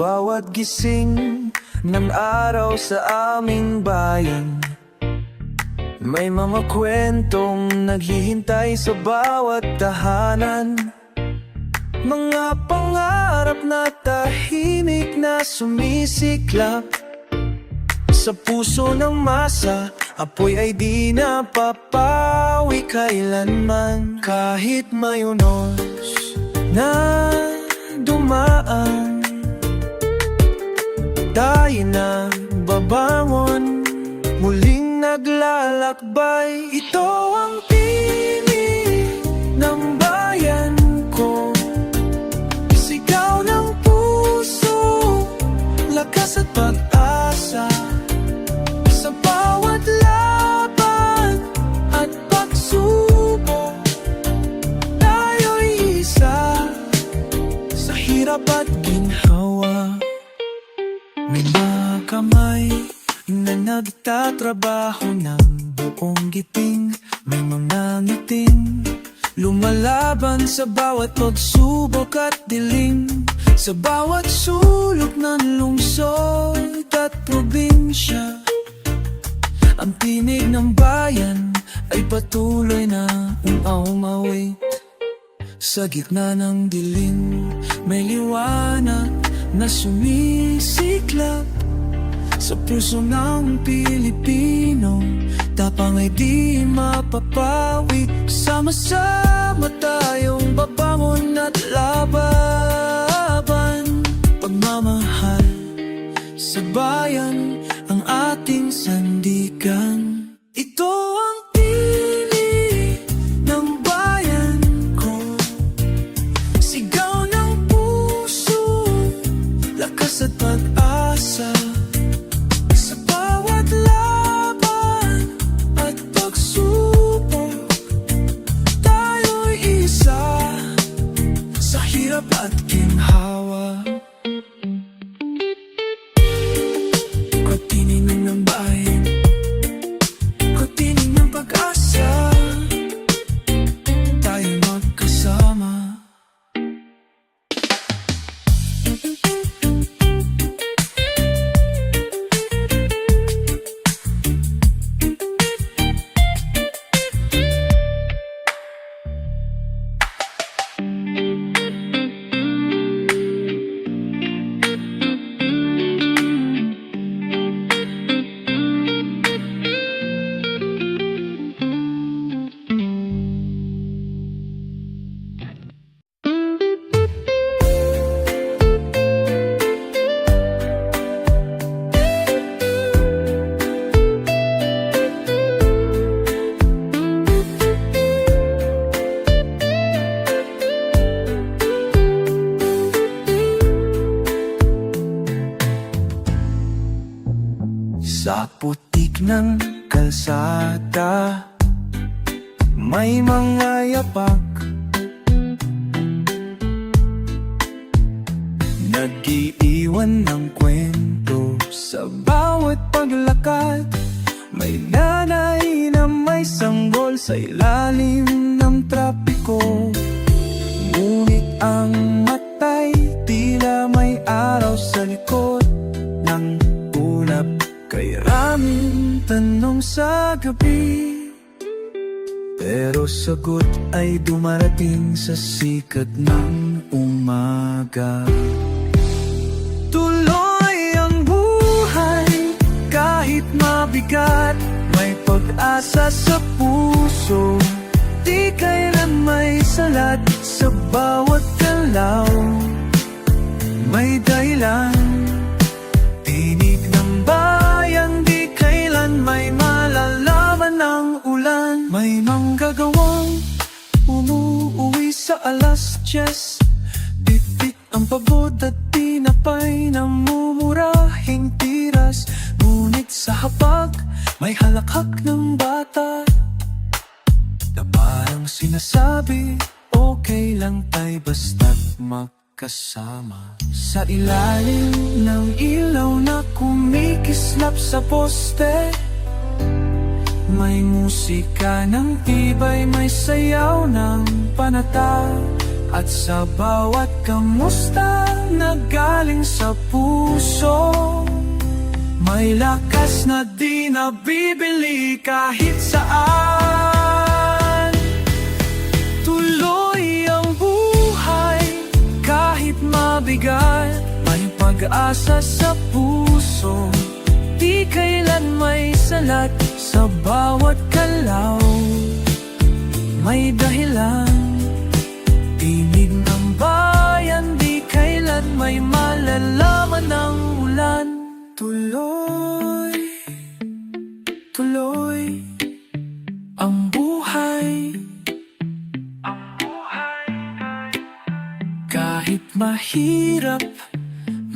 bawat gising ng araw sa aming bayan. May mga kwentong naghihintay sa bawat tahanan, mga pangarap na tahimik na sumisiklap sa puso ng masa. Apoy ay di napapawi kailanman. Kahit may unos na dumaan, tayo na babangon, muling naglalakbay. Ito ang tinig ng bayan ko, sigaw ng puso, lakas at pag-asa. Sa bawat laban at pagsubok, tayo'y isa. Sa hirap at ginhawa, may mga kamay na nagtatrabaho ng buong giting. May mga ngiting lumalaban sa bawat pagsubok at dilim. Sa bawat sulok ng lungsod at probinsya, ang tinig ng bayan ay patuloy na umawit. Sa gitna ng dilim, may liwanag na sumisiklap sa puso ng Pilipino. Tapang ay di mapapawi, sama-sama tayong babangon at laban. Pagmamahal sa bayan ang ating sandigan. Ito ang tinig ng bayan ko, sigaw ng puso, lakas at pag-asa. Sa bawat laban at pagsubok, tayo'y isa. Sa hirap at ginhawa, tinig ng bayan, tinig ng pag-asa, tayo magkasama. Sa putik ng kalsada, may mga yapak, nag-iiwan ng kwento sa bawat paglakad. May nanay na may sanggol sa ilalim ng trapiko, ngunit ang matay tila may araw sa likod ng ulap. Kay raming tanong sa gabi, pero sagot ay dumarating sa sikat ng umaga. Tuloy ang buhay kahit mabigat, may pag-asa sa puso, di kailan may salat. Sa bawat galaw may dahilan, tinig ng bayan, di kailan may malalaman ng ulan. May manggagawang umuuwi sa alas 10, bit-bit ang pagod at tinapay na mumurahing tiras. Ngunit sa hapag may halakhak ng bata na parang sinasabi, okay lang tayo basta't kasama. Sa ilalim ng ilaw na kumikislap sa poste, may musika ng tibay, may sayaw ng panata. At sa bawat kamusta na galing sa puso, may lakas na di nabibili kahit saan. Tuloy ang buhay kahit mabigat, may pag-asa sa puso, di kailan may salat. Sa bawat galaw may dahilan, tinig ng bayan, di kailan may malalaman ng ulan. Tuloy, tuloy ang buhay, kahit mahirap,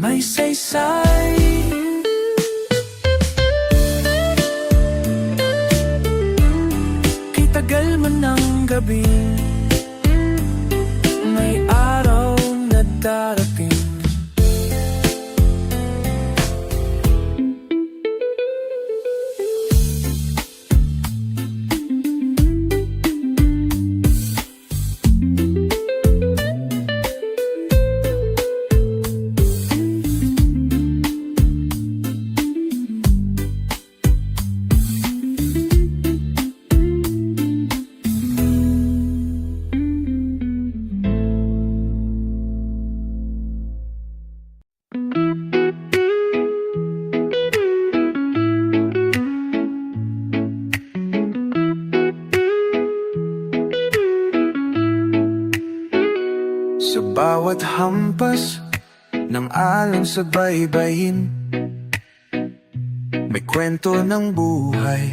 may saysay. Kay tagal man ng gabi, may araw na darating. Sa bawat hampas ng alon sa baybayin, may kwento ng buhay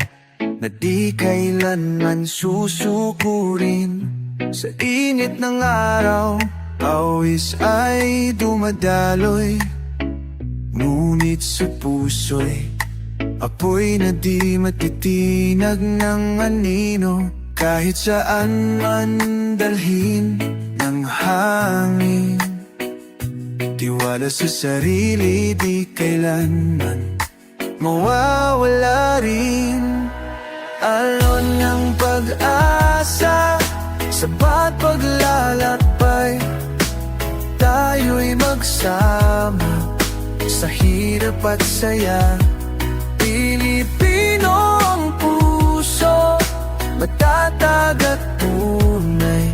na di kailanman susukurin. Sa init ng araw, pawis ay dumadaloy, ngunit sa puso'y apoy na di matitinag ng anino. Kahit saan man dalhin ng hangin, tiwala sa sarili di kailanman mawawala rin. Alon ng pag-asa, sabat paglalakbay, tayo'y magsama sa hirap at saya. Pilipino ang puso, matatag at tunay,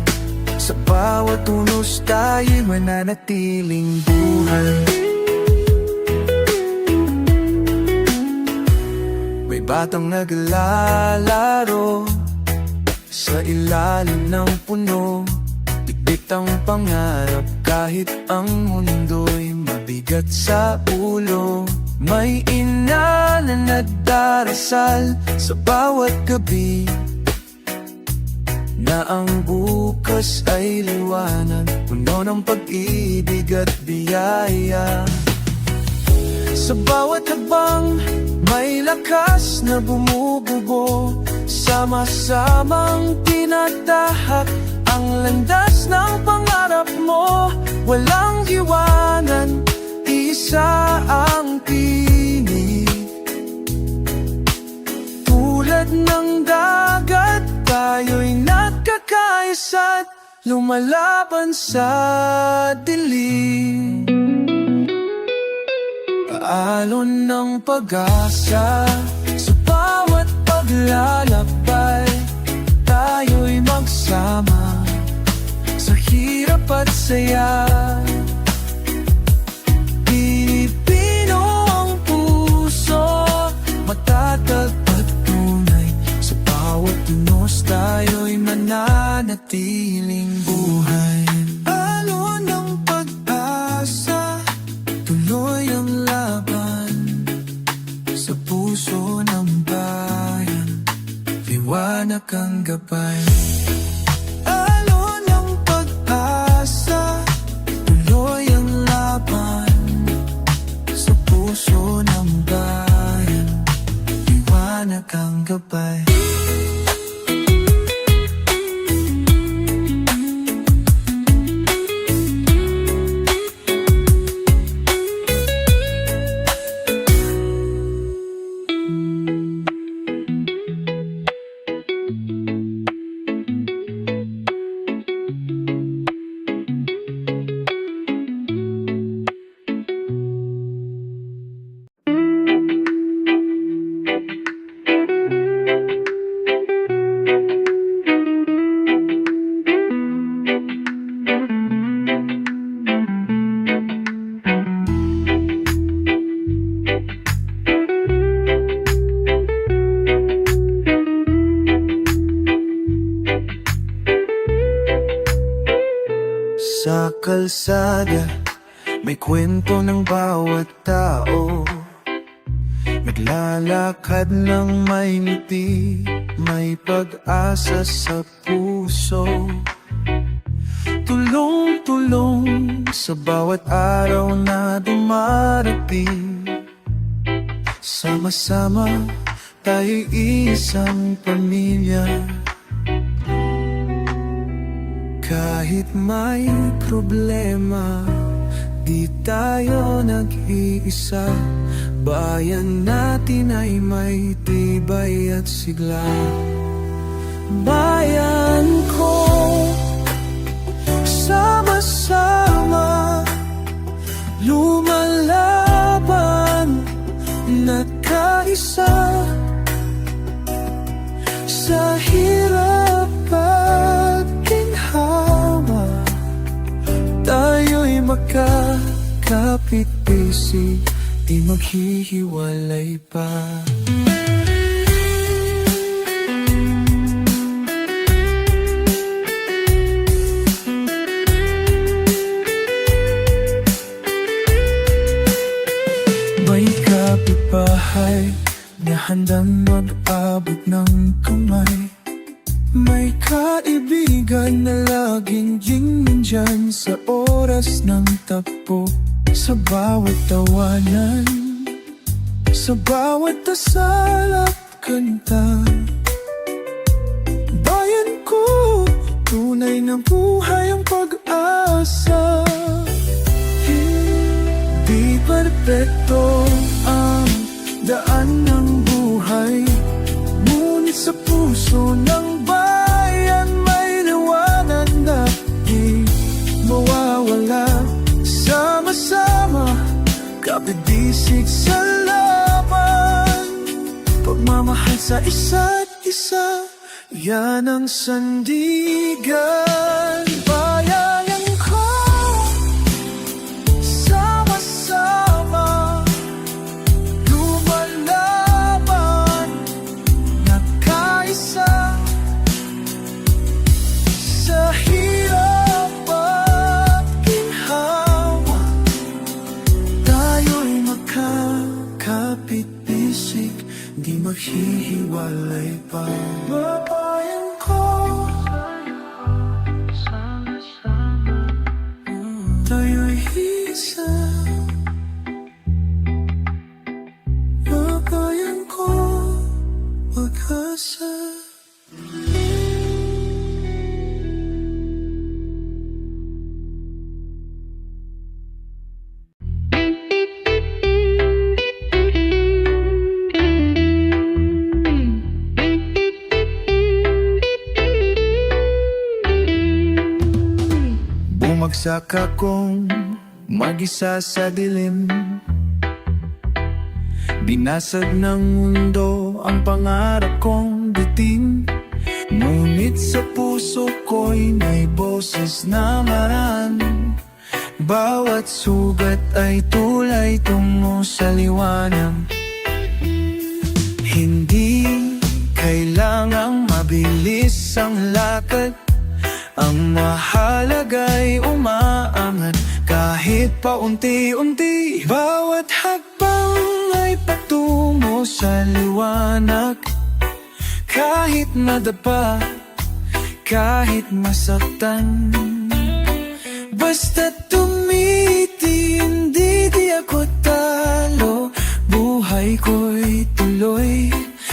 sa bawat unos tayo'y mananatiling buhay. May batang naglalaro sa ilalim ng puno, dikdik ang pangarap kahit ang mundo'y mabigat sa ulo. May ina na nagdarasal sa bawat gabi, na ang bukas ay liwanag, puno ng pag-ibig at biyaya. Sa bawat hakbang, may lakas na bumubugo, sama-samang tinatahak ang landas ng pangarap mo. Walang iwanan, isa ang tinig, tulad ng dagat, tayo'y nagkakaisa't lumalaban sa dilim. Alon ng pag-asa, sa bawat paglalakbay, tayo'y magsama sa hirap at saya. Pilipino ang puso, matatag at tunay, sa bawat tunos tayo'y mananatiling buhay. Alon ng pag-asa, tuloy ang laban, sa puso ng bayan, liwanag ang gabay. Alon ng pag-asa, tuloy ang laban, sa puso ng bayan, liwanag ang gabay. Sa kalsada, may kwento ng bawat tao. Naglalakad ng may ngiti, may pag-asa sa puso. Tulong-tulong sa bawat araw na dumarating. Sama-sama tayo'y isang pamilya. Kahit may problema, di tayo nag-iisa. Bayan natin ay may tibay at sigla. Bayan ko, sama-sama lumalaban, nagkaisa. Sa hirap at ginhawa, tayo'y magkakapit-bisig, di maghihiwalay pa. May kapitbahay na handang mag-abot ng kamay. May kaibigan na laging nandyan sa oras ng takbo. Sa bawat tawanan, sa bawat dasal at kanta. Bayan ko, tunay na buhay ang pag-asa. Di perpekto ang daan ng buhay, ngunit sa puso ng bayan may liwanag na di mawawala. Sama-sama, kapit-bisig sa laban, pagmamahal sa isa't isa, yan ang sandigan. Bayan ko, sama-sama lumalaban, nagkaisa. Sa hirap at ginhawa, tayo'y magkakapit-bisig, di maghihiwalay pa. Bayan ko, tayo'y isa. Bayan ko, pag-asa. Bumagsak akong mag-isa sa dilim. Binasag ng mundo ang pangarap kong bitin. Ngunit sa puso ko'y may boses na maran. Bawat sugat ay tulay tungo sa liwanag. Hindi kailangang mabilis ang lakad, ang mahalaga'y umaangat kahit paunti-unti. Bawat hakbang ay patungo sa liwanag. Kahit madapa, kahit masaktan, basta tumitindi, di ako talo. Buhay ko'y tuloy,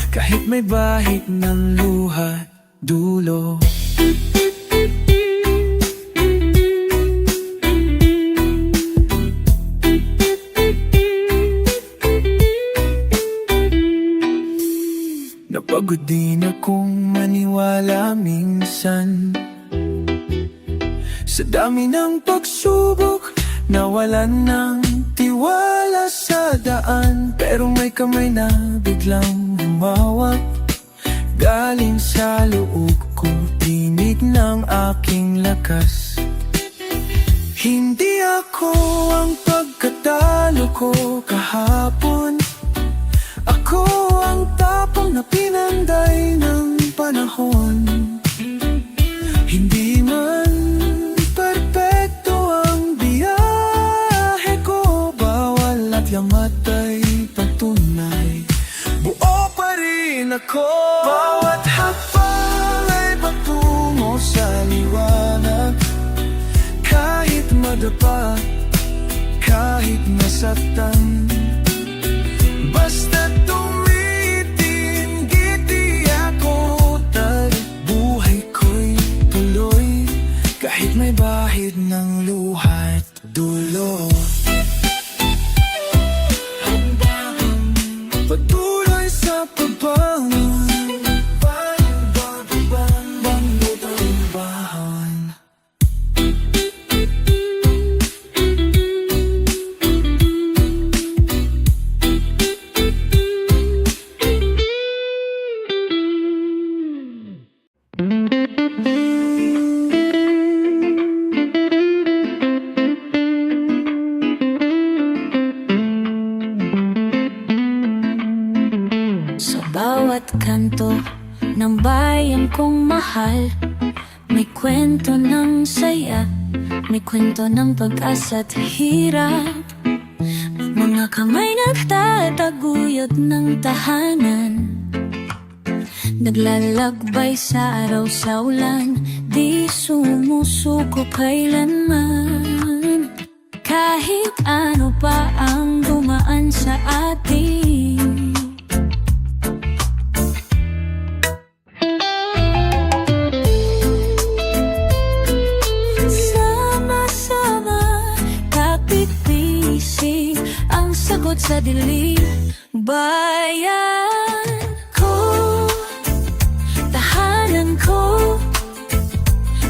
kahit may bahid ng luha dulo. Napagod din akong maniwala minsan. Sa dami ng pagsubok, nawalan ng tiwala sa daan. Pero may kamay na biglang humawak, galing sa loob ko, tinig ng aking lakas. Hindi ako ang pagkatalo ko kahapon, ako ang tapang na pinanday ng panahon. Hindi man perpekto ako. Bawat hakbang ay patungo sa liwanag. Kahit madapa, kahit masaktan, basta tumitin, ngiti ako tayo. Buhay ko'y tuloy, kahit may bahid ng luha at dulo. Patuloy sa pagbangon, bangod ang bahan. Sa bawat kanto ng bayan kong mahal, may kwento ng saya, may kwento ng pag-asa at hirap. Mga kamay nagtataguyod ng tahanan, naglalakbay sa araw sa ulan, di sumusuko kailanman. Kahit ano pa ang dumaan sa atin, sagot sa dilim. Bayan ko, tahanan ko,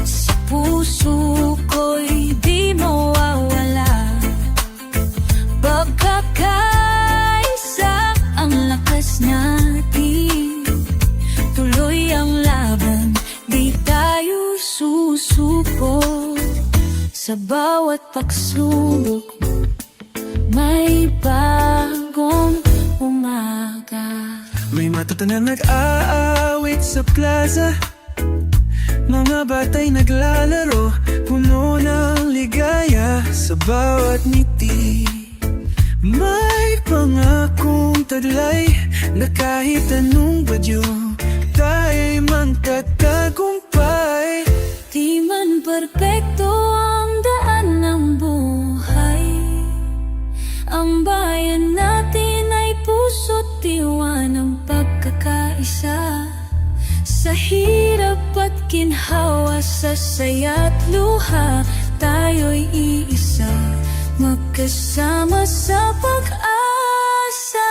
sa puso ko'y di mawawala. Pagkakaisa ang lakas natin, tuloy ang laban, di tayo susuko. Sa bawat pagsubok, may bagong umaga. May mata na nag-aawit sa plaza, mga batay naglalaro, puno ng ligaya sa bawat ngiti. May pangakong taglay na kahit anong badyo, tayo'y magtatagumpay. Di man perpekto ang daan ng buhay, ang bayan natin ay puso't diwa ng pagkakaisa. Sa hirap at ginhawa, sa saya't luha, tayo'y iisa, magkasama sa pag-asa.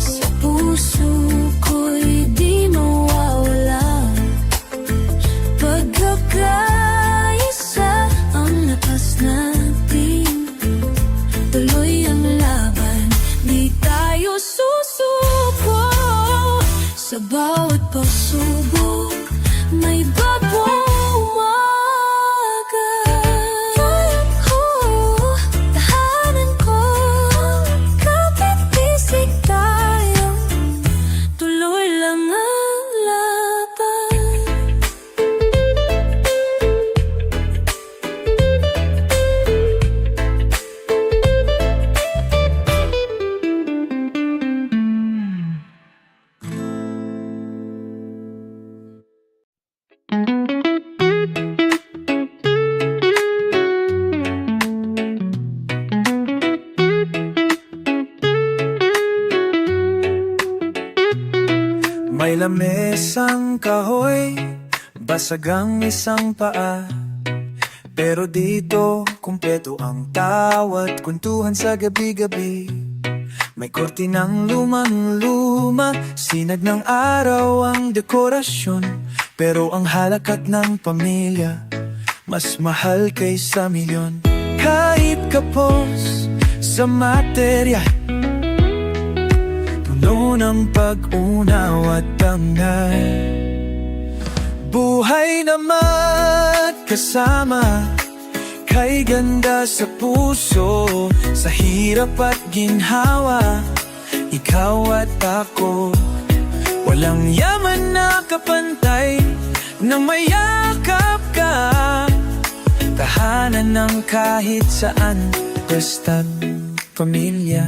Sa puso ko'y di mawawala. Pagkakaisa ang lakas natin, tuloy ang laban, di tayo susuko. Sa bawat pagsubok, may bagong May lamesang kahoy, basag ang isang paa, pero dito kumpleto ang tawat kwentuhan sa gabi-gabi. May kortinang lumang-luma, sinag ng araw ang dekorasyon, pero ang halakat ng pamilya mas mahal kaysa milyon. Kahit kapos sa materya, puno ng pag-unaw at bangal, buhay naman kasama, kay ganda sa puso, sa hirap at ginhawa, ikaw Walang yaman na kapantay na mayakap ka. Tahanan ng kahit saan, basta't pamilya.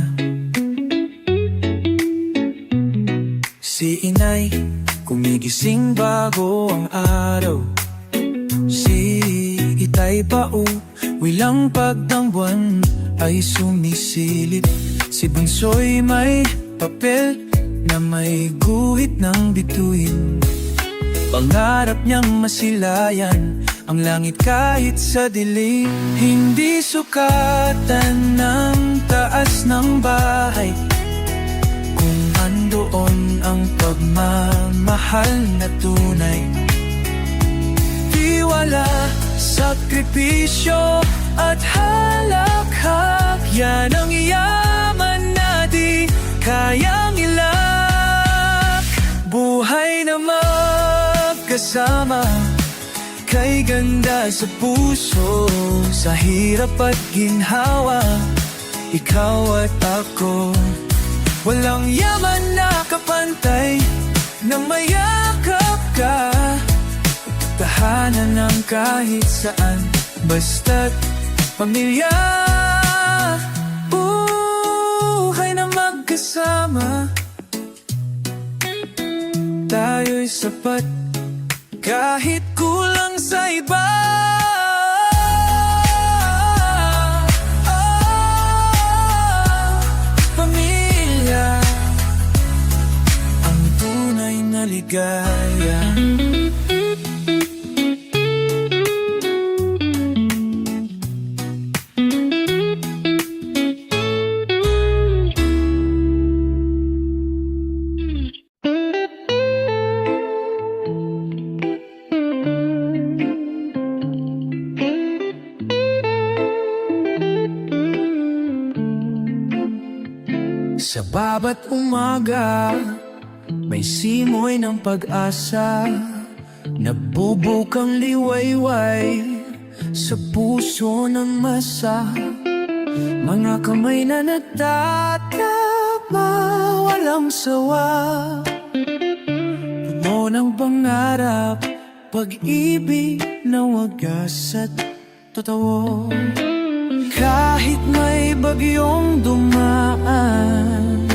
Si inay, kumigising bago ang araw. Si itay pauwi lang pag ang buwan ay sumisilip. Si bunso'y may papel na may guhit ng bituin. Pangarap niyang masilayan ang langit kahit sa dilim. Hindi sukatan ng taas ng bahay kung andoon ang pagmamahal na tunay. Tiwala, sakripisyo at halakhak, yan ang yaman na di kayang ilak. Buhay na magkasama, kay ganda sa puso, sa hirap at ginhawa, ikaw at ako. Walang yaman na kapantay nang mayakap ka. Tahanan ng kahit saan, basta't pamilya. Buhay na magkasama, tayo'y sapat kahit kulang sa iba. Pamilya ang tunay na ligaya. Sa baba't umaga, may simoy ng pag-asa, nagbubukang liwayway sa puso ng masa. Mga kamay na nagtatapa, walang sawa, puno ng pangarap, pag-ibig na wagas at totoo. Kahit may bagyong dumaan,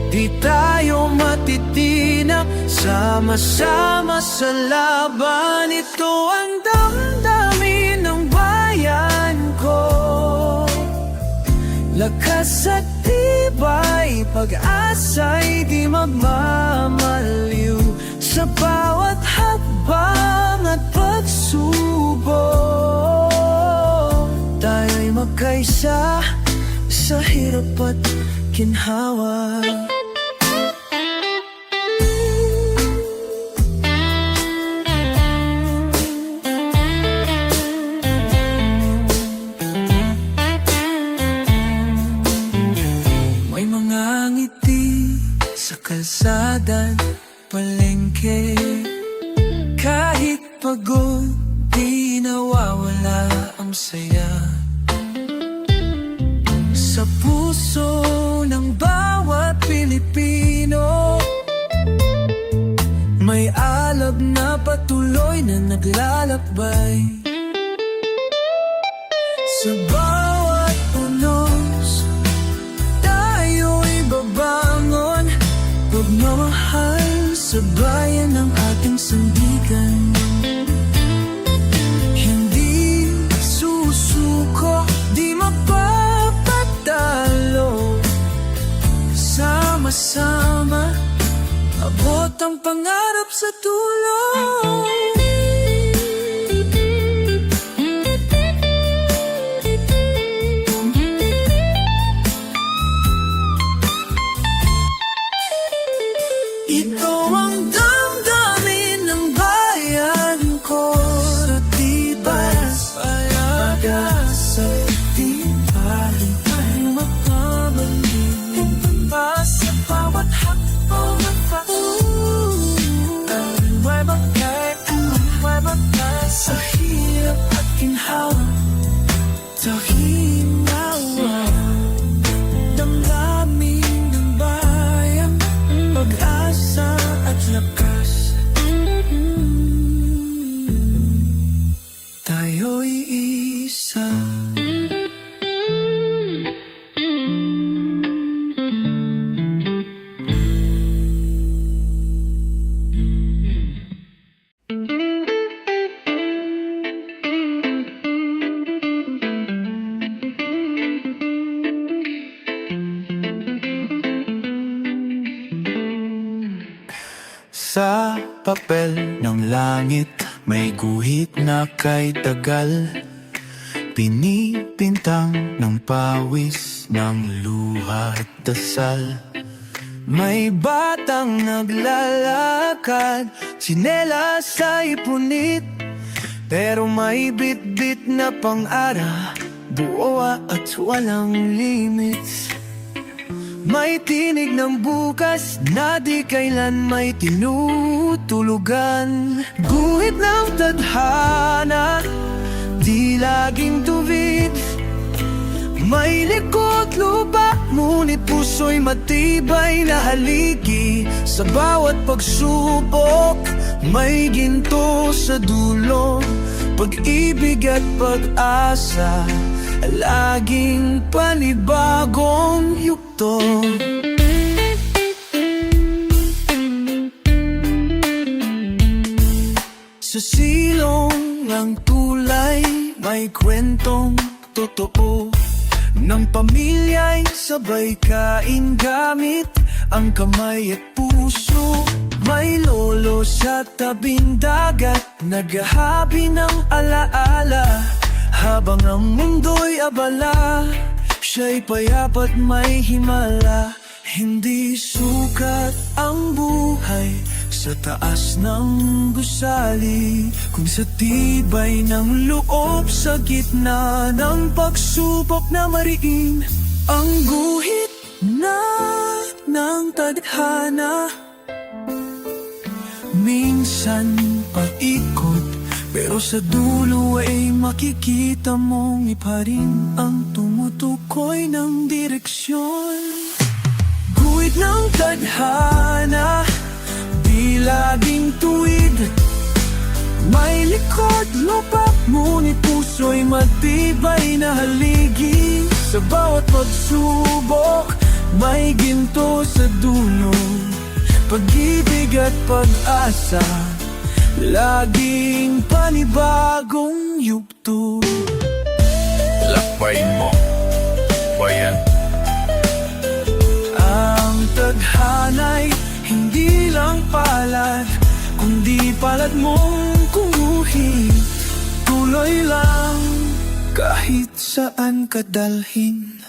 di tayo matitinak, sama-sama sa laban. Ito ang damdamin ng bayan ko, lakas at tibay, pag-asa'y di magmamaliw. Sa bawat hakbang at pagsubok, tayo'y magkaisa sa hirap at ginhawa. May mga ngiti sa kalsada, palengke, kahit pagod, di nawawala ang saya. Sa puso ng bawat Pilipino, may alab na patuloy na naglalakbay. Sa bawat unos, tayo'y babangon, pagmamahal sa bayan ng ating sandigan. Hindi susuko, di mapapatalo, sama-sama, abot ang pangarap sa tulong. Ito ang damdamin ng bayan ko, sa tibay, pag-asa, tibay, ay mapabalik pa sa bawat hakbang ng paso. Ang may magkait sa papel ng langit, may guhit na kay tagal, pinipintang ng pawis ng luha at dasal. May batang naglalakad, tsinelas ay punit, pero may bit-bit na pang-ara, buo at walang limits. May tinig ng bukas na di kailan may tinutulugan. Guhit ng tadhana, di laging tuwid. May likod lupa, ngunit puso'y matibay na haligi. Sa bawat pagsubok, may ginto sa dulo. Pag-ibig at pag-asa, laging panibagong yugto. Sa silong ng tulay, may kwentong totoo ng pamilya'y sabay kain gamit ang kamay at puso. May lolo sa tabing dagat, naghahabi ng alaala. Habang ang mundo'y abala, siya'y payapat may himala. Hindi sukat ang buhay sa taas ng gusali, kung sa tibay ng loob sa gitna ng pagsubok na mariin. Ang guhit na ng tadhana, minsan paikot, pero sa dulo ay makikita mong iba rin ang tumutukoy ng direksyon. Guhit ng tadhana, di laging tuwid. May likod lupa, ngunit puso'y matibay na haligi. Sa bawat pagsubok, may ginto sa dulo. Pag-ibig at pag-asa, laging panibagong yugto. Lakbayin mo, bayan. Ang tadhana'y hindi lang palad, kundi palad mong kumuhin. Tuloy lang kahit saan ka dalhin.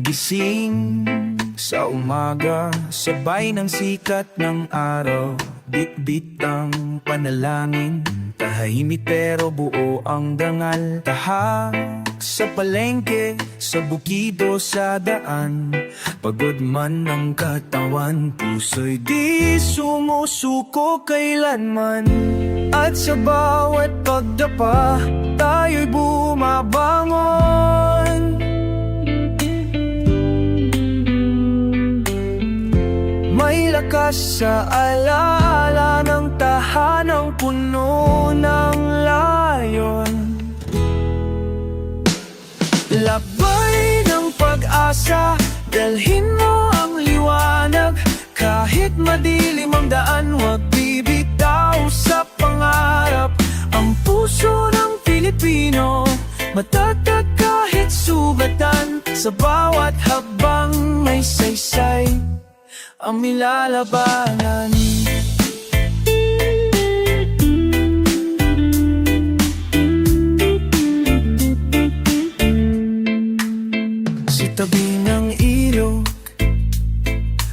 Gising sa umaga, sabay ng sikat ng araw. Bit-bit ang panalangin, tahimik pero buo ang dangal. Tahak sa palengke, sa bukido, sa daan. Pagod man ang katawan, puso'y di sumusuko kailanman. At sa bawat pagdapa, tayo'y bumabangon. May lakas sa alaala ng tahanang puno ng layon. Labay ng pag-asa, dalhin mo ang liwanag. Kahit madilim ang daan, huwag bibitaw sa pangarap. Ang puso ng Pilipino, matatag kahit sugatan. Sa bawat habang may saysay ang nilalabanan. Sa tabi ng ilog,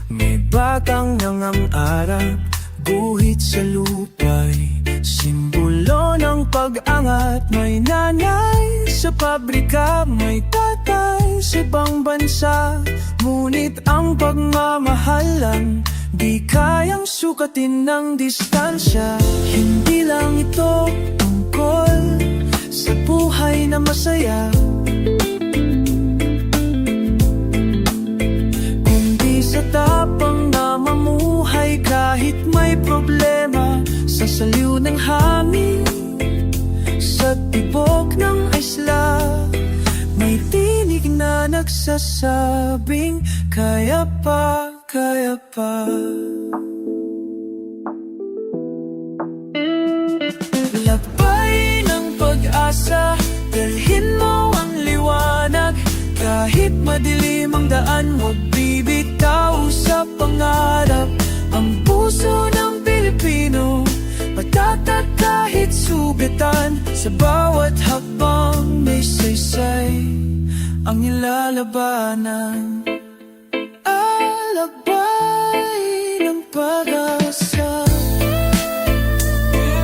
may batang nangangarap. Guhit sa lupa'y simbolo ng pag-angat. May nanay sa pabrika, may tatay sa ibang bansa. Ngunit ang pagmamahalan, di kayang sukatin ng distansya. Hindi lang ito tungkol sa buhay na masaya, kundi sa tapang na mamuhay kahit may problema. saliw ng hangin sa tibok ng isla. May tinig na nagsasabing kaya pa, kaya pa. Lakbay ng pag-asa, dalhin mo ang liwanag. Kahit madilim ang daan, huwag bibitaw sa pangarap. Ang puso ng Pilipino, patatak kahit subitan. Sa bawat hakbang may saysay ang nilalabanan. Alakbay ng pag-asa,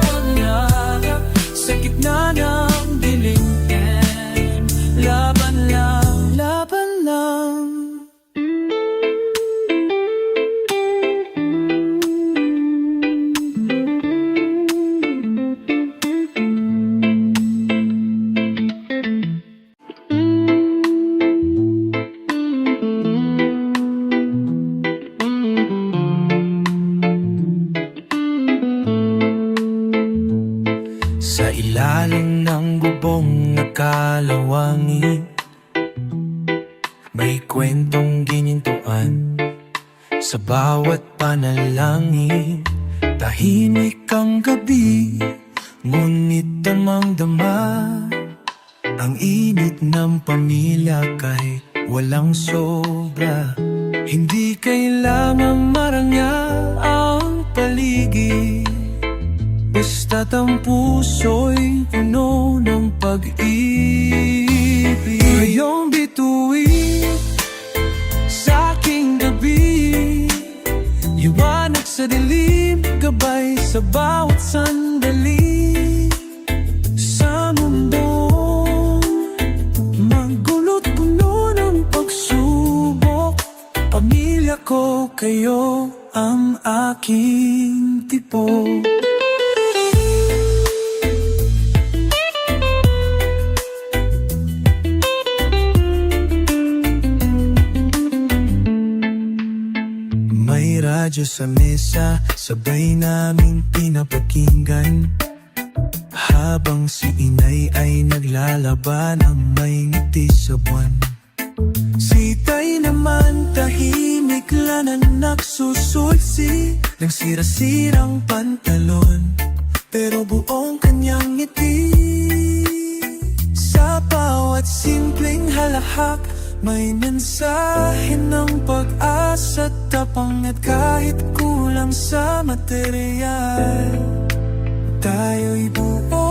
pangarap sa gitna ng dilim. Laban lang, laban lang. Sa ilalim ng bubong nakalawangin, may kwentong ginintuan. Sa bawat panalangin, tahimik ang gabi, ngunit damang-dama ang init ng pamilya kahit walang sobra. Hindi kailangan marangyang ang paligid, basta't ang puso'y puno ng pag-ibig. Ngayong bituin sa aking gabi, liwanag sa dilim, gabay sa bawat sandali. Sa mundong magulot puno ng pagsubok, pamilya ko, kayo ang aking tipok. May radyo sa mesa, sabay naming pinapakinggan, habang si inay ay naglalaban ang may ngiti sa buwan. Si tay naman tahimik lang na nagsusulsi ng sira-sirang pantalon, pero buong kanyang ngiti. Sa bawat simpleng halahak, may mensahe ng pag-asa, tapang at kahit kulang sa material, tayo'y buo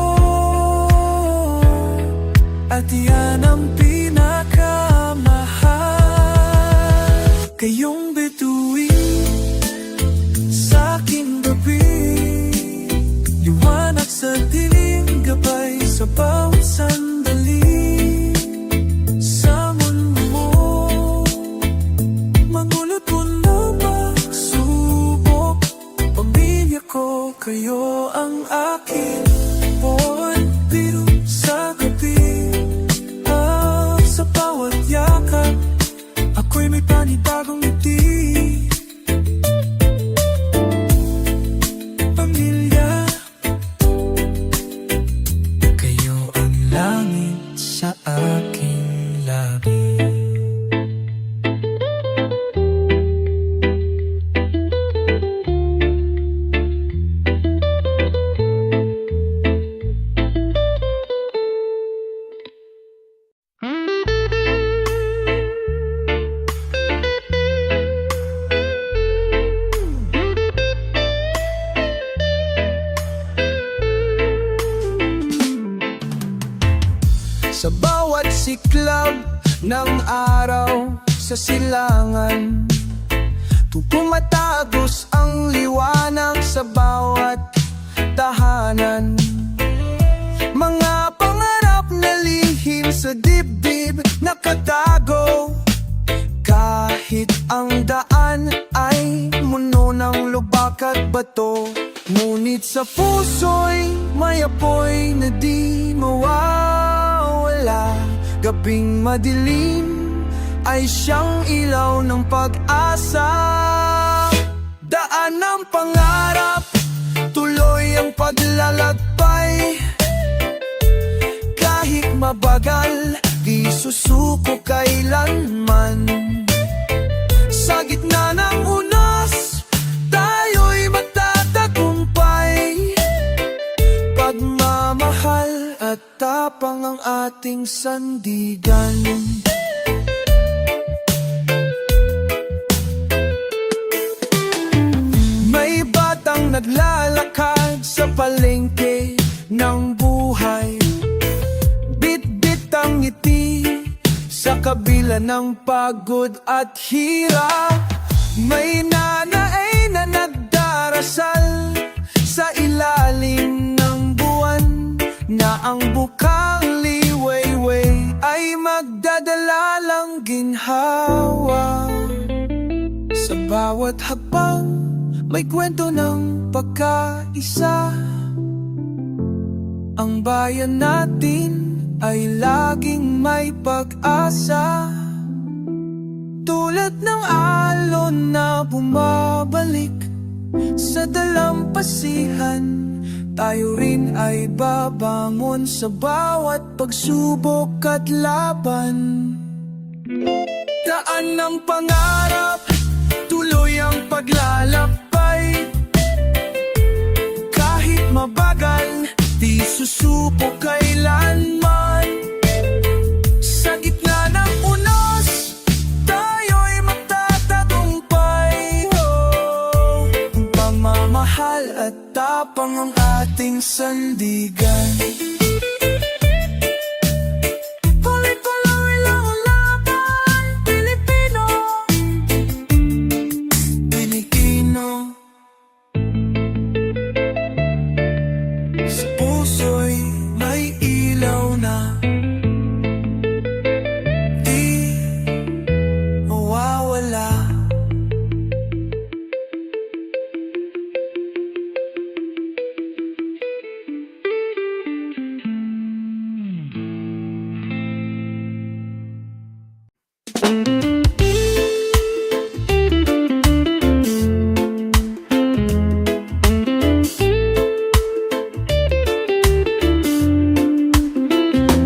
at yan ang pinakamahal. Kayong bituin sa aking gabi, liwanag sa dilim, gabay sa bawat sandali. Kayo ang aking buwan, biro sa gabi. Sa bawat yakap, ako'y may panibagong ngiti. Pamilya, kayo ang langit sa aking labi. Sa bawat siklab ng araw sa silangan, tumatagos ang liwanag sa bawat tahanan. Mga pangarap na lihim sa dibdib nakatago, kahit ang daan ay muno ng lubak at bato. Ngunit sa puso'y may apoy na di mawawala. Gabing madilim ay siyang ilaw ng pag-asa. Daan ng pangarap, tuloy ang paglalakbay. Kahit mabagal, di susuko kailanman. Sa gitna ng unos, tayo'y magtatagumpay. Pagmamahal at tapang ang ating sandigan. May batang naglalakad sa palengke ng buhay. Bit-bit ang ngiti sa kabila ng pagod at hirap. May nanay na nagdarasal sa ilalim ng buwan, na ang bukang liwayway ay magdadala lang ginhawa. Sa bawat hakbang may kwento ng pagkaisa. Ang bayan natin ay laging may pag-asa. Tulad ng alon na bumabalik sa dalampasihan, tayo rin ay babangon sa bawat pagsubok at laban. Daan ng pangarap, tuloy ang paglalakbay. Kahit mabagal, di susuko kailanman. Sa gitna ng unos, tayo'y magtatagumpay. Ang pagmamahal at tapang ang ating sandigan. Paloy-paloy lang ang laban, Pilipino. Pilipino. Sa puso'y may ilaw na di mawawala.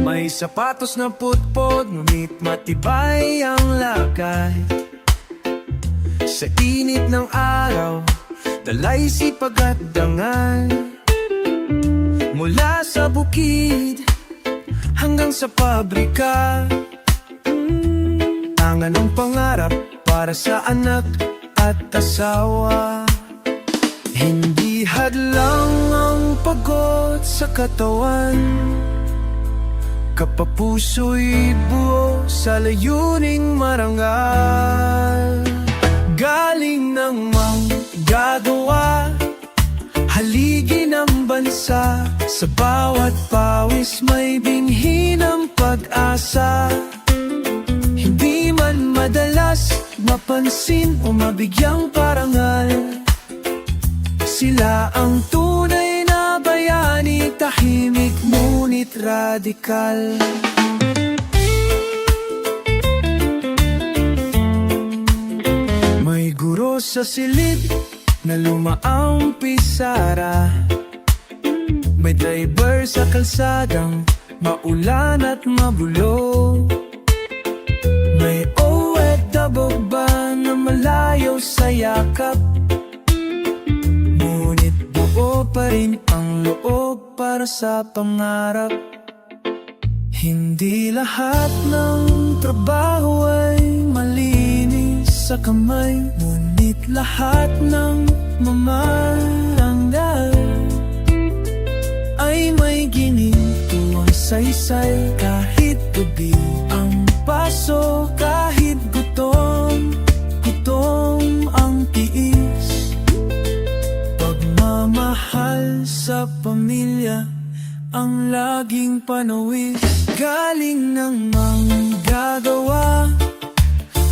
May sapatos na putpod, ngunit matibay ang lakay. Sa init ng araw, dalay sipag at dangal. Mula sa bukid hanggang sa pabrika, tangan ng pangarap para sa anak at asawa. Hindi hadlang ang pagod sa katawan, kapapuso'y buo sa layuning marangal. Galing ng manggagawa, haligi ng bansa. Sa bawat pawis may binhi ng pag-asa. Hindi man madalas mapansin o mabigyang parangal, sila ang tunay na bayani, tahimik ngunit radikal. May guro sa silid na lumaang pisara. May driver sa kalsadang maulan at mabulo. May OFW ba na malayo sa yakap, ngunit buo pa rin ang loob para sa pangarap. Hindi lahat ng trabaho ay malinis sa kamay, ngunit lahat ng mamaranggal ay may ginintuang saysay. Kahit gabi ang paso, kahit gutom ang tiis, pagmamahal sa pamilya ang laging panawis. Galing ng manggagawa,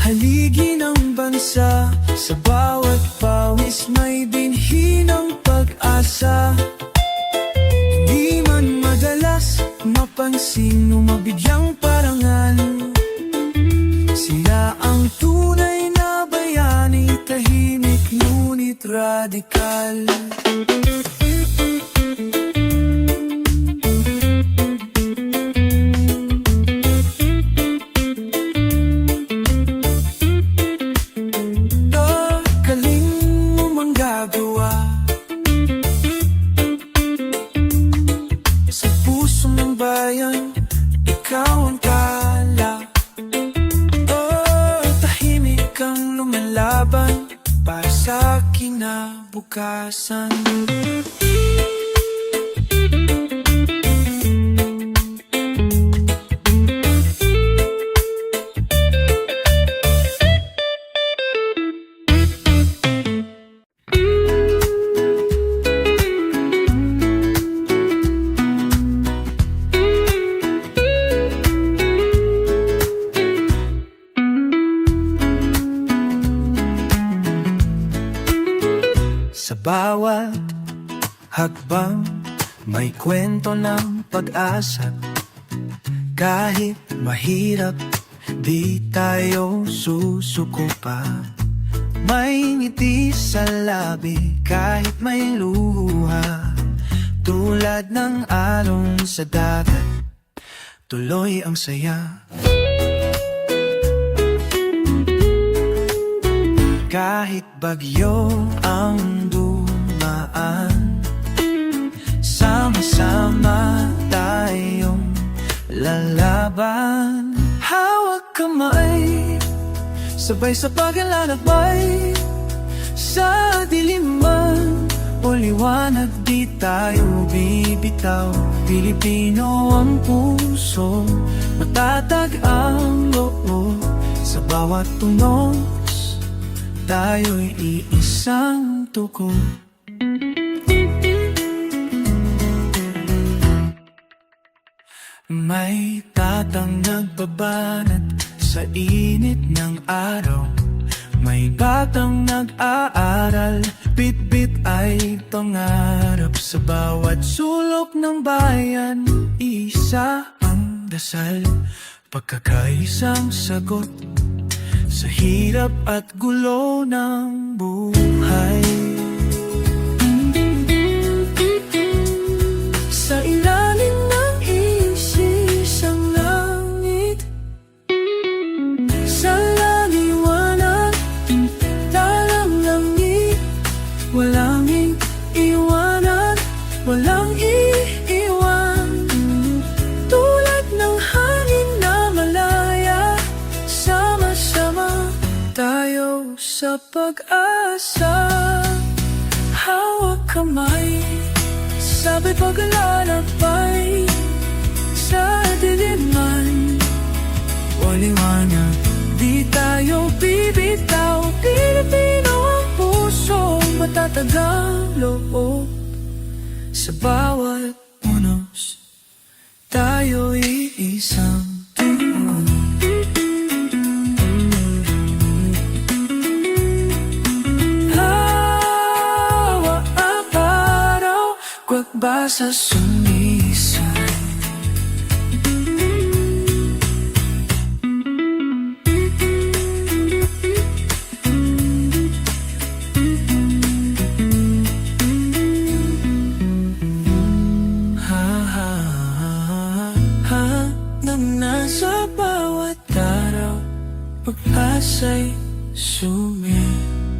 haligi ng bansa. Sa bawat pawis may binhi ng pag-asa. Hindi man madalas mapansin o mabigyang parangal, sila ang tunay na bayani, tahimik ngunit radikal. para sa kinabukasan. Sa bawat hakbang may kwento ng pag-asa. Kahit mahirap, di tayo susuko pa. May ngiti sa labi kahit may luha. Tulad ng alon sa dagat, tuloy ang saya. Kahit bagyo ang dumaan, sama-sama tayong lalaban. Hawak kamay, sabay sa paglalakbay. Sa dilim man o liwanag, di tayo bibitaw. Pilipino ang puso, matatag ang loob. Sa bawat tunog, tayo'y iisang tuko. May tatang nagbabanat sa init ng araw. May batang nag-aaral, bit-bit ay pangarap. Sa bawat sulok ng bayan, isa ang dasal. Pagkakaisang sagot sa hirap at gulo ng buhay. Sa ilalim ng isisang langit, sa liwanag, dalang langit, walang iiwanan, walang iiwan. Tulad ng hangin na malaya, sama-sama tayo sa pag-asa. Hawak kamay, sabay paglalakbay. Sa diliman o liwanag, di tayo bibitaw. Pilipino ang puso, matatag ang loob. Sa bawat unos, tayo'y isang tunog. Basa sumisan, nang nasa bawat araw, pag-asa'y sumisigaw.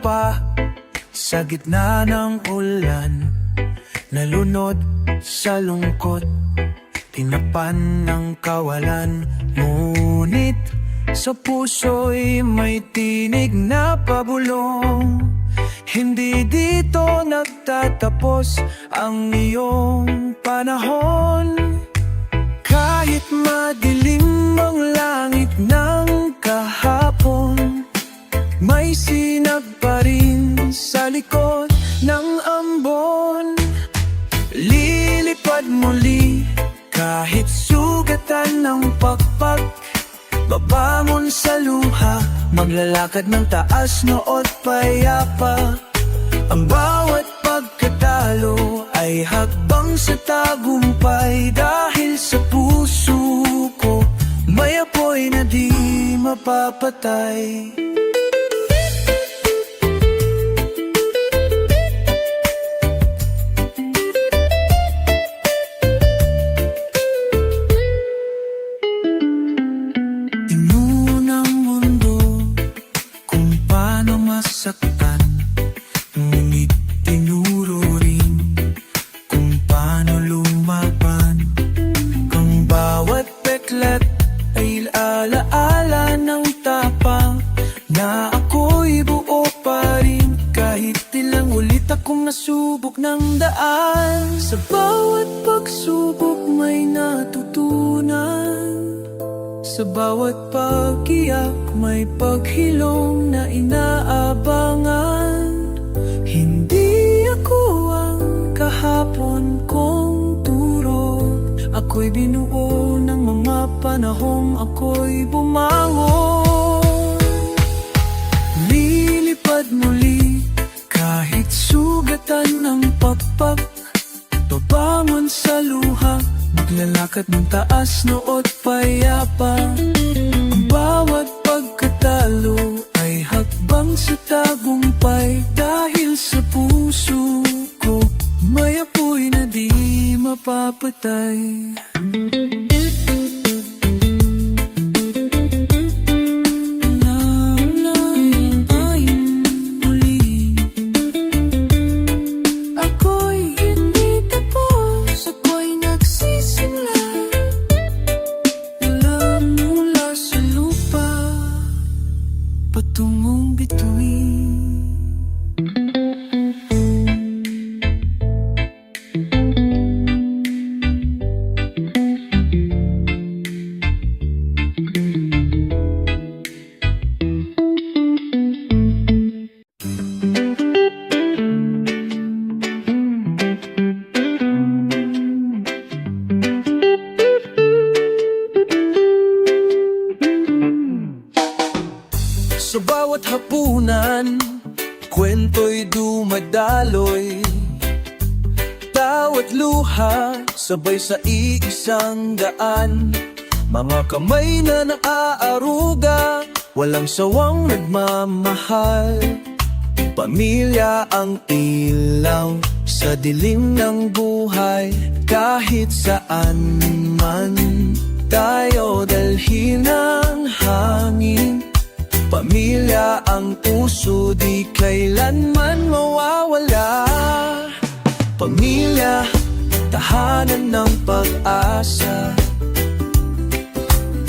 Pa sa gitna ng ulan, nalunod sa lungkot, tinapan ng kawalan. Ngunit sa puso'y may tinig na pabulong. Hindi dito nagtatapos ang iyong panahon. Kahit madilim ang langit ng kahapon, may sinag pa rin sa likod ng ambon. Lilipad muli kahit sugatan ng pakpak. Babangon sa luha, maglalakad ng taas noot payapa. Ang bawat pagkatalo ay hakbang sa tagumpay. Dahil sa puso ko may apoy na di mapapatay. nasaktan, ngunit tinuro rin kung paano lumaban. Ang bawat peklat ay alaala ng tapang na ako'y buo pa rin kahit ilang ulit akong nasubok ng daan. Sa bawat pagsubok may natutunan, sa bawat pag-iyak may paghilom na inaabangan. Hindi ako ang kahapon kong turo, ako'y binuo ng mga panahong ako'y bumangon. Lilipad muli kahit sugatan ng pakpak, babangon sa luha, maglalakad ng taas noot payapa. Ang bawat pagkatalo ay hakbang sa tagumpay, dahil sa puso ko may apoy na di mapapatay. Patungong bituin. Sa bawat hapunan, kwento'y dumadaloy, tawat luha, sabay sa iisang daan. Mga kamay na naaaruga, walang sawang nagmamahal. Pamilya ang ilaw sa dilim ng buhay, kahit saan man tayo dalhin ng hangin. Pamilya ang puso, di kailanman mawawala. Pamilya, tahanan ng pag-asa.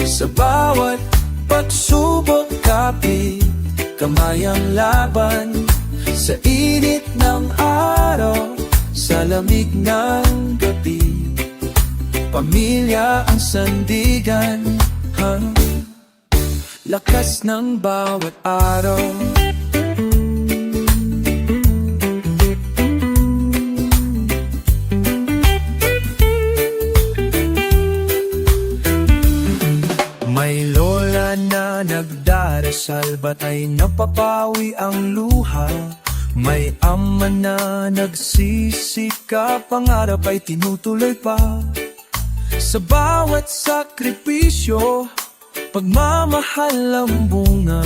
Sa bawat pagsubok, kapit kamay ang laban. Sa init ng araw, sa lamig ng gabi, pamilya ang sandigan, lakas ng bawat araw. May lola na nagdarasal, ba't ay napapawi ang luha? May ama na nagsisikap, pangarap ay tinutuloy pa. Sa bawat sakripisyo, pagmamahal ang bunga.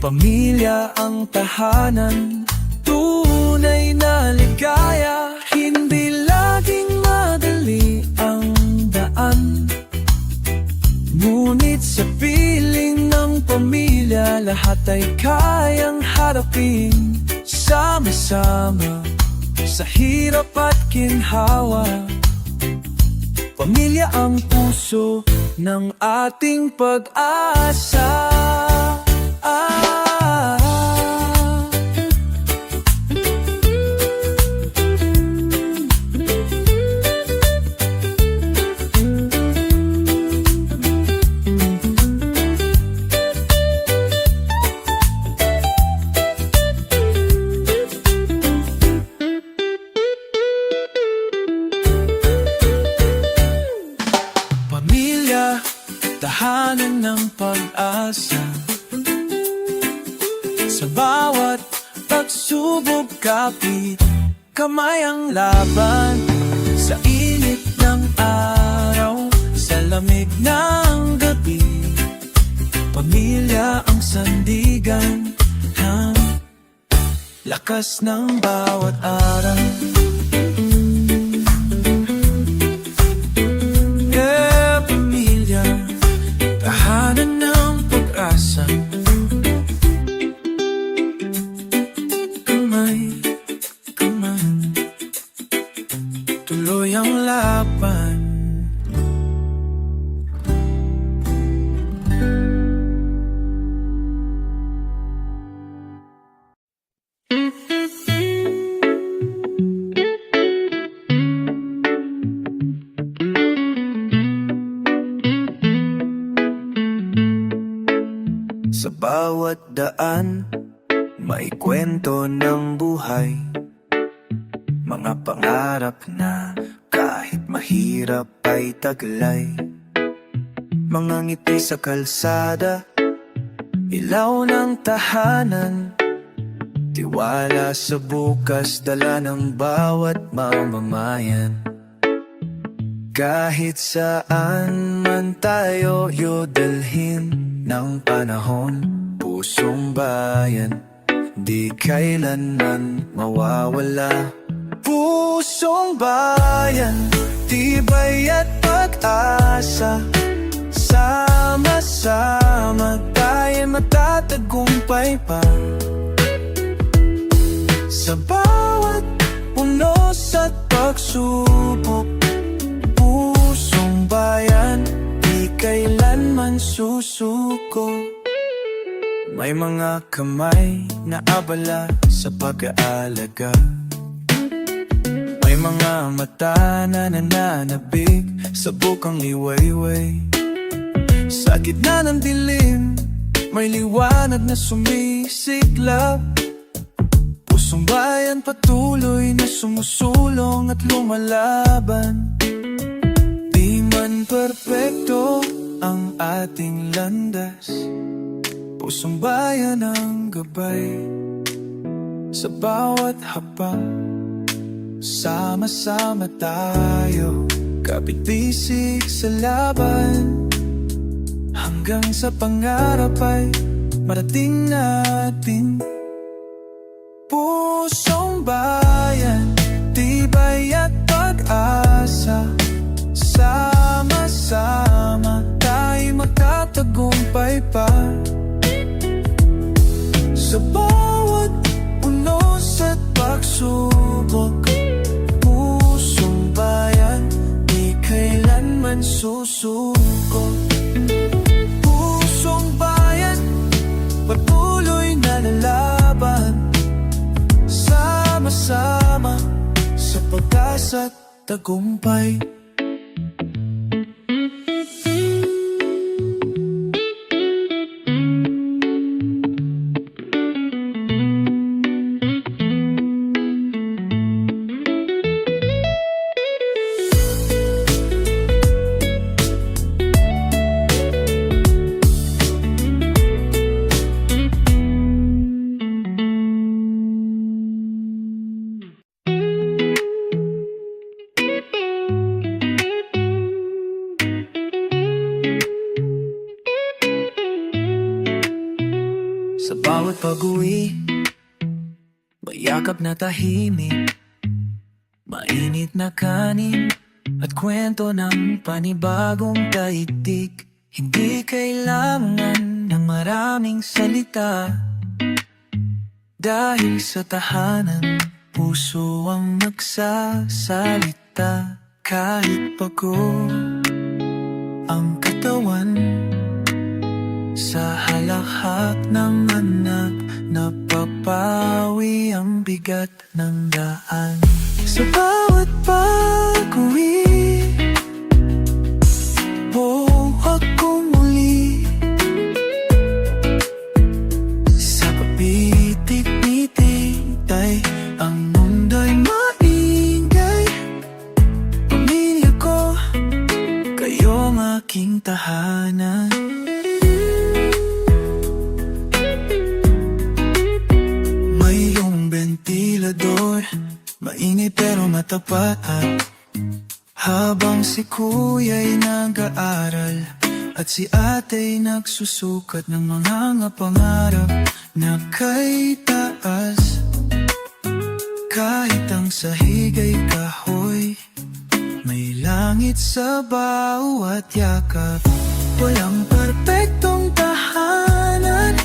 Pamilya ang tahanan, tunay na ligaya. Hindi laging madali ang daan, ngunit sa piling ng pamilya, lahat ay kayang harapin. Sama-sama sa hirap at ginhawa, pamilya ang puso ng ating pag-asa. Pamilya, tahanan ng pag-asa. Sa bawat pagsubok, kapit kamay ang laban. Sa init ng araw, sa lamig ng gabi, pamilya ang sandigan, lakas ng bawat araw. bawat daan may kwento ng buhay. Mga pangarap na kahit mahirap ay taglay. Mga ngiti sa kalsada, ilaw ng tahanan. Tiwala sa bukas, dala ng bawat mamamayan. Kahit saan man tayo dalhin ng panahon, pusong bayan, di kailanman mawawala. Pusong bayan, tibay at pag-asa, sama-sama tayo matatagumpay pa. Sa bawat unos at pagsubok, pusong bayan, di kailanman susuko. May mga kamay na abala sa pag-aalaga, may mga mata na nananabik sa bukang liwayway. Sa gitna ng dilim, may liwanag na sumisiklab. Pusong bayan patuloy na sumusulong at lumalaban. Di man perpekto ang ating landas, pusong bayan ang gabay. Sa bawat hakbang, sama-sama tayo, kapit-bisig sa laban. Hanggang sa pangarap ay marating natin. Pusong bayan, tibay at pag-asa, sama-sama tayo magtatagumpay pa. Sa bawat unos at pagsubok, pusong bayan, di kailanman susuko. Pusong bayan, patuloy na lalaban, sama-sama sa pag-asa at tagumpay. Sa bawat pag-uwi, mayakap na tahimik, mainit na kanin at kwento ng panibagong daigdig. Hindi kailangan ng maraming salita, dahil sa tahanan, puso ang nagsasalita. Kahit pagod ang katawan, sa halakhak ng anak, napapawi ang bigat ng daan. Sa bawat pag-uwi, ako muli sa papitik-pitik, ay ang mundo'y maingay. Pamilya ko, kayong aking tahanan. Mainit pero matapat, habang si kuya'y nag-aaral at si ate'y nagsusukat ng mga pangarap na kay taas. Kahit ang sahig ay kahoy, may langit sa bawat yakap. Walang perpektong tahanan,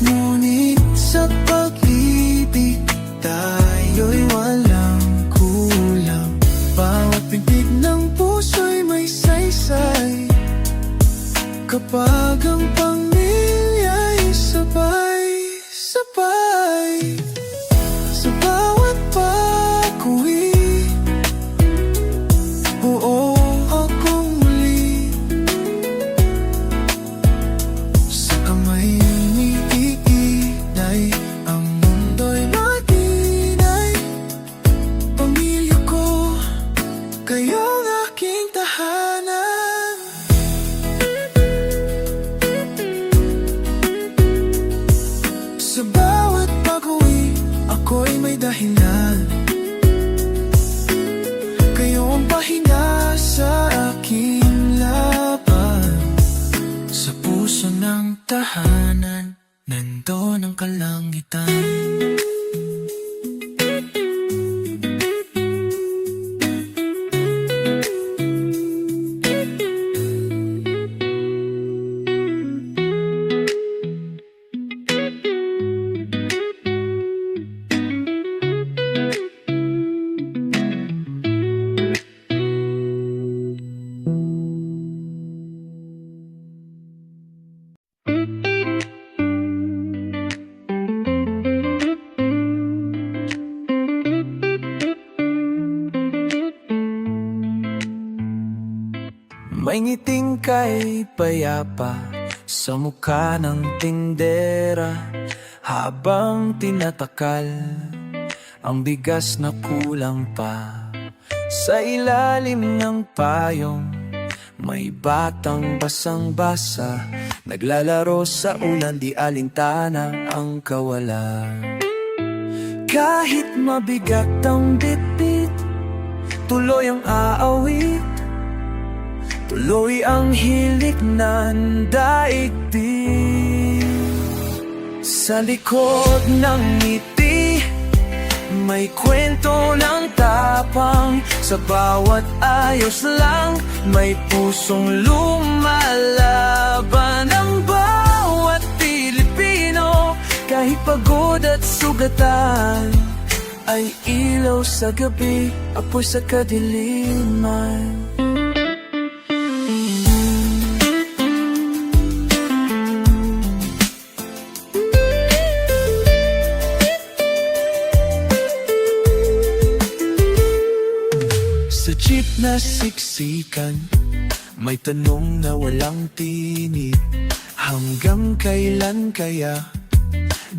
ngunit sa pag-ibig tayo'y walang kulang. Bawat pintig ng puso'y may saysay, kapag ang pamilya'y sabay-sabay. Sa bawat pag-uwi, ako muli sa kamay pag-uwi, ako'y may dahilan. Kayo ang pahinga sa aking laban. Sa puso ng tahanan, nandoon ang kalangitan. May ngiting kay payapa sa mukha ng tindera, habang tinatakal ang bigas na kulang pa. Sa ilalim ng payong may batang basang-basa, naglalaro sa ulan, di alintana ang kawalan. Kahit mabigat ang bitbit, tuloy ang aawit, tuloy ang hilik ng daigdig. Sa likod ng ngiti, may kwento ng tapang. Sa bawat ayos lang, may pusong lumalaban. Ang bawat Pilipino, kahit pagod at sugatan, ay ilaw sa gabi, apoy sa kadiliman. Sa jeep na siksikan, may tanong na walang tinig. Hanggang kailan kaya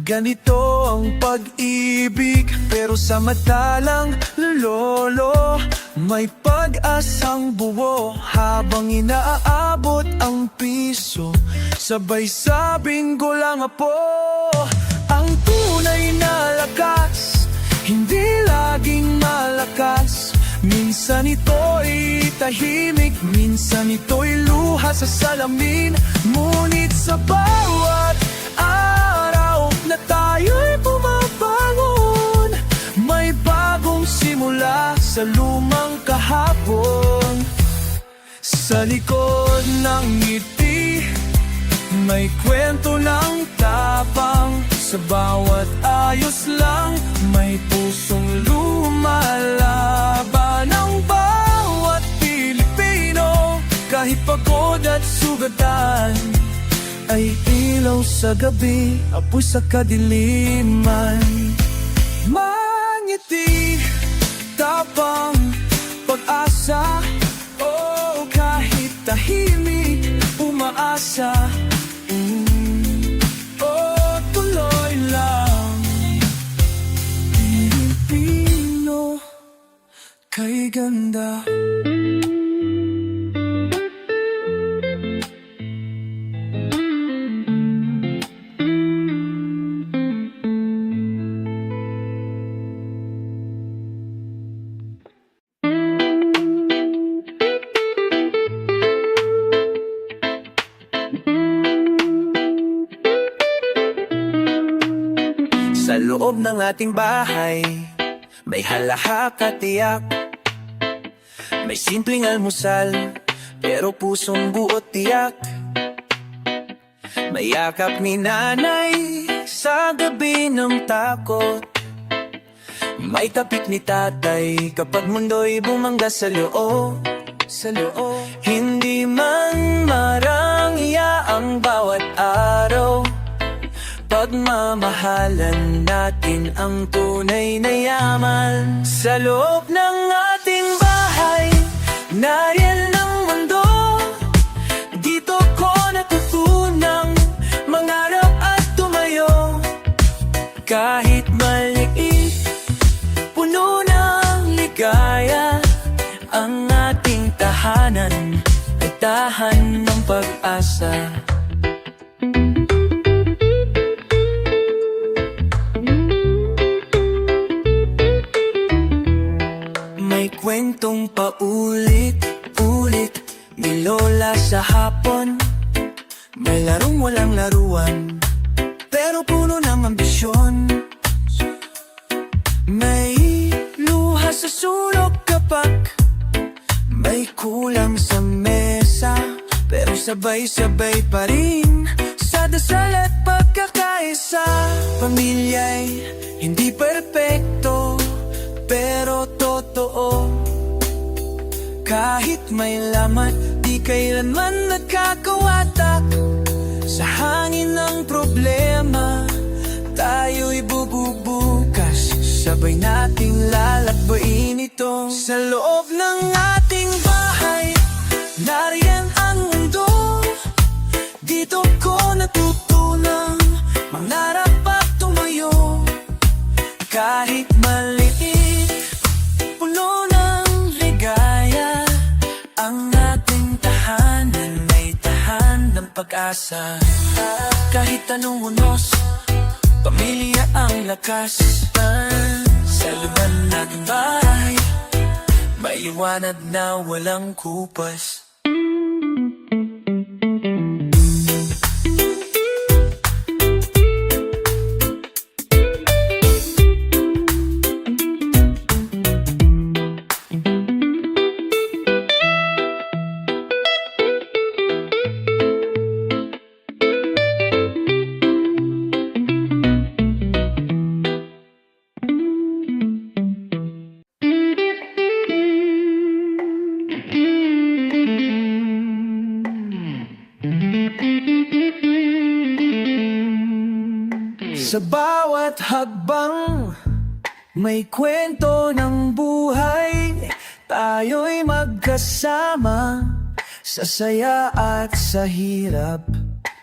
ganito ang pag-ibig? Pero sa mata lang, lolo, may pag-asang buo. Habang inaabot ang piso, sabay sabing gulang apo. Ang tunay na lakas, hindi laging malakas. Minsan ito'y tahimik, minsan ito'y luha sa salamin. Ngunit sa bawat araw na tayo'y bumabangon, may bagong simula sa lumang kahapon. Sa likod ng ngiti, may kwento ng tapang. Sa bawat ayos lang, may pusong lumalaban. Ang bawat Pilipino, kahit pagod at sugatan, ay ilaw sa gabi, apoy sa kadiliman. Mangiti, tapang, pag-asa, oh, kahit tahimik, umaasa. Oh, tuloy lang, Pilipino, kay ganda. Sa loob ng ating bahay, may halahak at tiyak. May simpleng almusal, pero pusong buot tiyak. May yakap ni nanay sa gabi ng takot. May tapik ni tatay kapag mundo'y bumangga sa loob. Hindi man marangya ang bawat araw, pagmamahalan natin ang tunay na yaman. Sa loob ng ating bahay, nariyan ng mundo. Dito ko natutunang mangarap at tumayo. Kahit maliit, puno ng ligaya, ang ating tahanan ay tahan ng pag-asa. kwentong paulit-ulit. May lola sa hapon, may larong walang laruan, pero puno ng ambisyon. May luha sa sulok kapag may kulang sa mesa, pero sabay-sabay pa rin sa dasal at pagkakaisa. Pamilya'y hindi perpekto, pero totoo. Kahit may lamat, di kailanman nagkakawatak. Sa hangin ng problema, tayo'y bububukas. Sabay nating lalakbayin ito. Sa loob ng ating bahay, nariyan ang mundo. Dito ko natutunang mangarap at tumayo. Kahit maliit, puno ng ligaya, ang ating tahanan may tahan ng pag-asa. Kahit anong unos, pamilya ang lakas. Sa luman nating bahay, may liwanag na walang kupas. Sa bawat hakbang, may kwento ng buhay. Tayo'y magkasama sa saya at sa hirap.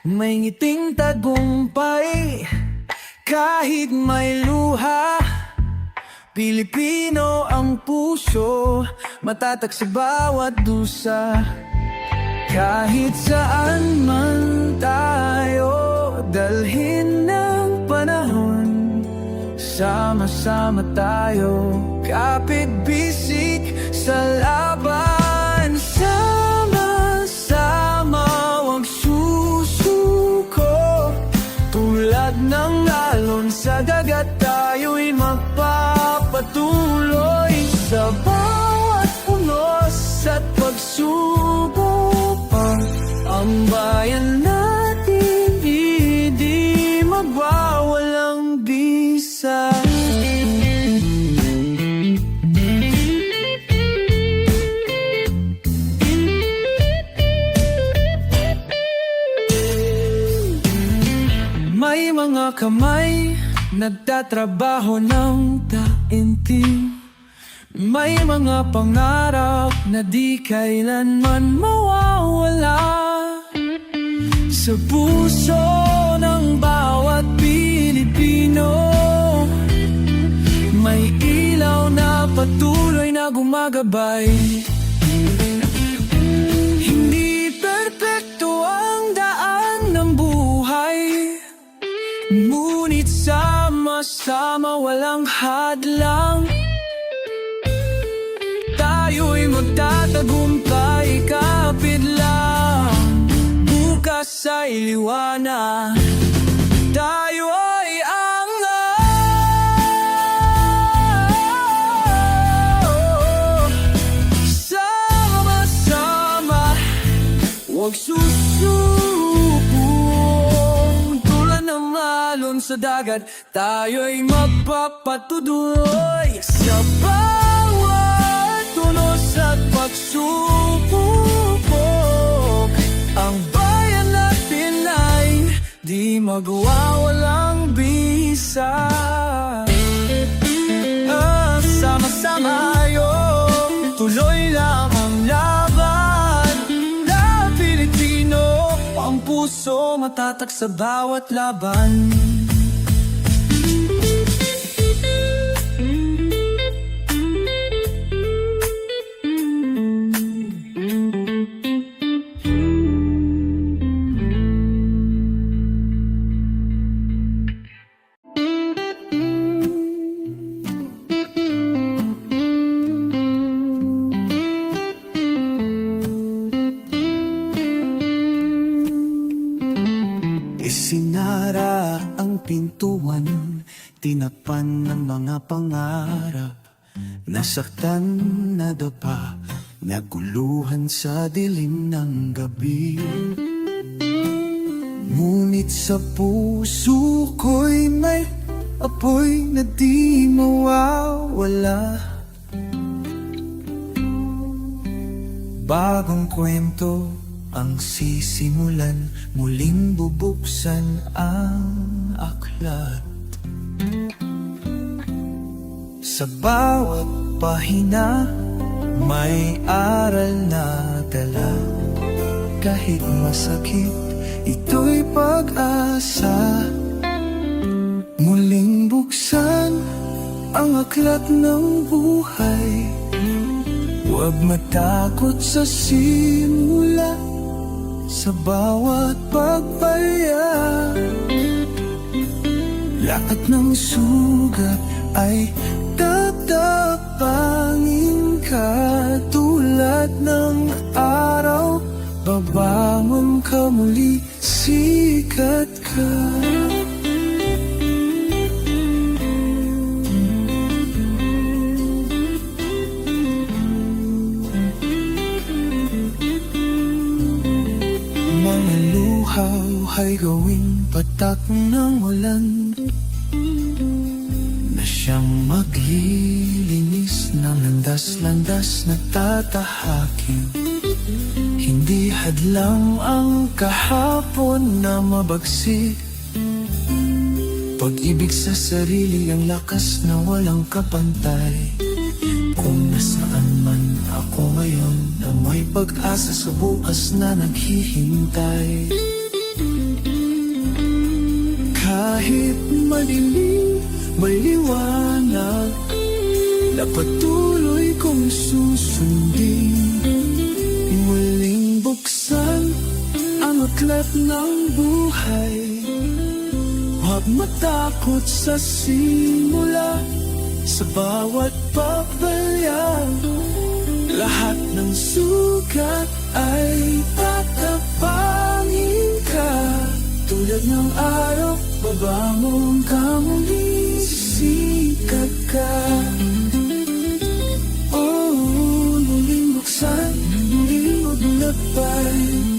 May ngiting tagumpay kahit may luha. Pilipino ang puso, matatag sa bawat dusa. Kahit saan man tayo dalhin ng panahon, sama-sama tayo, kapit-bisik sa laban. Sama-sama wag susuko, tulad ng alon sa dagat, tayo'y magpapatuloy. Sa bawat unos at pagsubok, ang bayan natin hindi magwawalang bisa. May mga kamay nagtatrabaho ng taimtim. May mga pangarap na di kailanman mawawala. Sa puso ng bawat Pilipino, may ilaw na patuloy na gumagabay. Hindi perpekto ang daan ng buhay, ngunit sama-sama walang hadlang. Tayo'y magtatagumpay, kapit lang. Bukas ay liwanag, tayo ay angat. Sama-sama, huwag susubong. Tulad ng alon sa dagat, tayo'y magpapatuloy. Sa bawat tunos at pagsubok, ang bayan natin ay di magwawalang bisa. Sama-sama tayo, tuloy lang ang laban. Na Pilipino, ang puso matatag sa bawat laban. tinapan ng mga pangarap. Nasaktan na dapa, naguluhan sa dilim ng gabi. Ngunit sa puso ko'y may apoy na di mawawala. Bagong kwento ang sisimulan, muling bubuksan ang aklat. Sa bawat pahina, may aral na dala. Kahit masakit, ito'y pag-asa. Muling buksan ang aklat ng buhay. Huwag matakot sa simula, sa bawat pagpaya. Lahat ng sugat ay tatapangin ka. Tulad ng araw, babangon ka muli, sikat ka. Mga luhaw ay gawing patak ng ulan, na siyang maglilinis ng landas-landas na tatahakin. Hindi hadlang ang kahapon na mabagsik. Pag-ibig sa sarili ang lakas na walang kapantay. Kung nasaan man ako ngayon, na may pag-asa sa bukas na naghihintay. Kahit madilim, may liwanag na patuloy kong susundin. Muling buksan ang aklat ng buhay. Huwag matakot sa simula, sa bawat pagbayag. Lahat ng sugat ay tatapangin ka. Tulad ng araw, babangon ka muli, sikat ka. Oh, muling buksan, muling maglakbay.